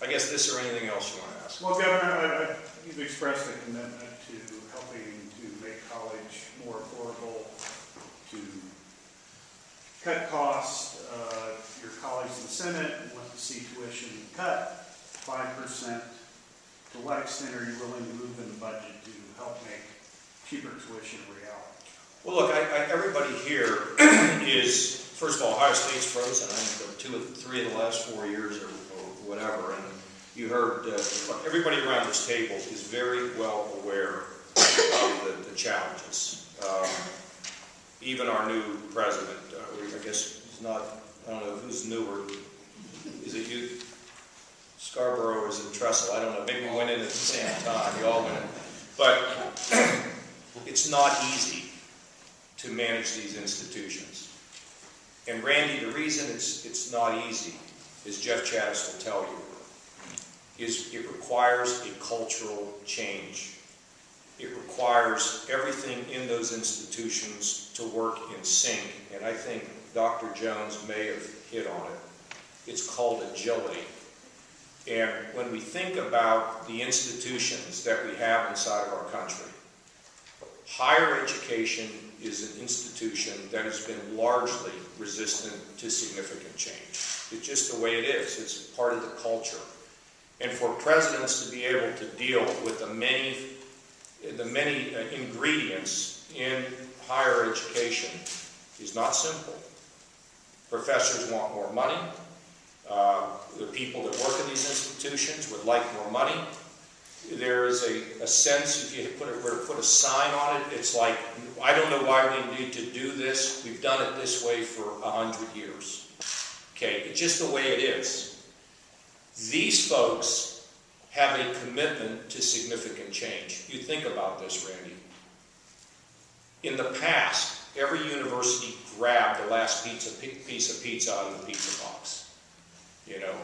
guess this or anything else you want to ask. Well, Governor, you've expressed a commitment to helping to make college more affordable, to cut costs. Your colleagues in the Senate want to see tuition cut 5%. To what extent are you willing to move in the budget to help make cheaper tuition a reality? Well, look, everybody here is, first of all, Ohio State's frozen. I think 2 or 3 of the last 4 years or whatever. And you heard, look, everybody around this table is very well aware of the challenges. Even our new president, I guess he's not, I don't know who's newer. Is it you? Scarborough or is it Trestle? I don't know. Maybe we went in at the same time. We all went in. But it's not easy to manage these institutions. And Randy, the reason it's not easy, as Jeff Chattis will tell you, is it requires a cultural change. It requires everything in those institutions to work in sync. And I think Dr. Jones may have hit on it. It's called agility. And when we think about the institutions that we have inside of our country, higher education is an institution that has been largely resistant to significant change. It's just the way it is. It's part of the culture. And for presidents to be able to deal with the many ingredients in higher education is not simple. Professors want more money. The people that work in these institutions would like more money. There is a sense, if you were to put a sign on it, it's like, I don't know why we need to do this. We've done it this way for 100 years. Okay, it's just the way it is. These folks have a commitment to significant change. You think about this, Randy. In the past, every university grabbed the last piece of pizza out of the pizza box. You know,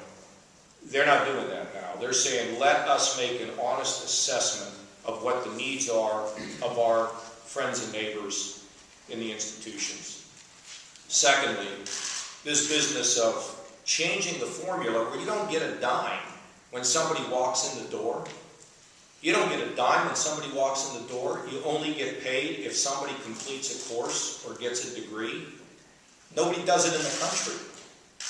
they're not doing that now. They're saying, let us make an honest assessment of what the needs are of our friends and neighbors in the institutions. Secondly, this business of changing the formula where you don't get a dime when somebody walks in the door. You don't get a dime when somebody walks in the door. You only get paid if somebody completes a course or gets a degree. Nobody does it in the country.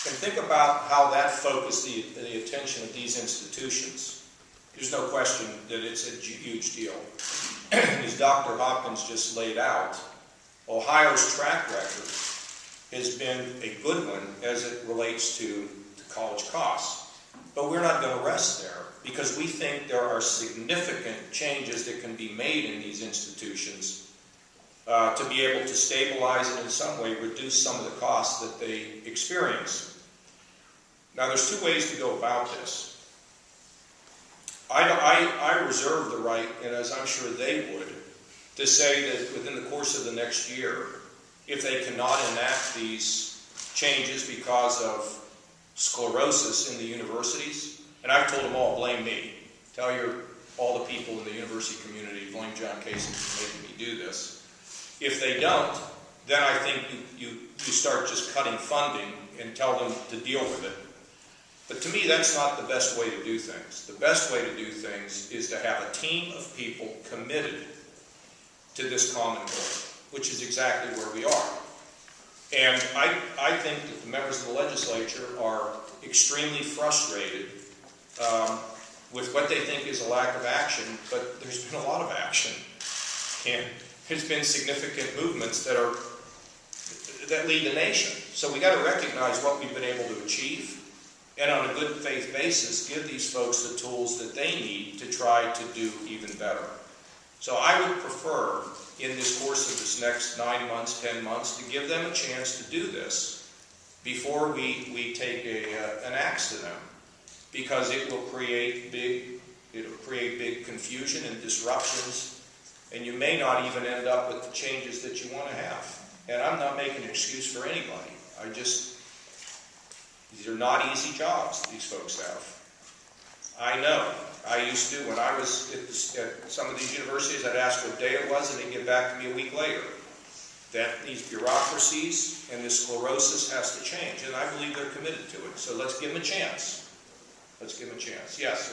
And think about how that focused the attention of these institutions. There's no question that it's a huge deal. As Dr. Hopkins just laid out, Ohio's track record has been a good one as it relates to college costs. But we're not going to rest there because we think there are significant changes that can be made in these institutions to be able to stabilize and in some way reduce some of the costs that they experience. Now there's 2 ways to go about this. I reserve the right, and as I'm sure they would, to say that within the course of the next year, if they cannot enact these changes because of sclerosis in the universities, and I've told them all, blame me. Tell all the people in the university community, blame John Kasich for making me do this. If they don't, then I think you start just cutting funding and tell them to deal with it. But to me, that's not the best way to do things. The best way to do things is to have a team of people committed to this common goal, which is exactly where we are. And I think that the members of the legislature are extremely frustrated with what they think is a lack of action, but there's been a lot of action. And there's been significant movements that lead the nation. So we got to recognize what we've been able to achieve, and on a good faith basis, give these folks the tools that they need to try to do even better. So I would prefer, in this course of this next 9 months, 10 months, to give them a chance to do this before we take an axe to them, because it will create big confusion and disruptions, and you may not even end up with the changes that you want to have. And I'm not making an excuse for anybody. These are not easy jobs these folks have. I know. I used to, when I was at some of these universities, I'd ask what day it was, and they'd get back to me a week later. That these bureaucracies and this sclerosis has to change, and I believe they're committed to it. So let's give them a chance. Let's give him a chance. Yes.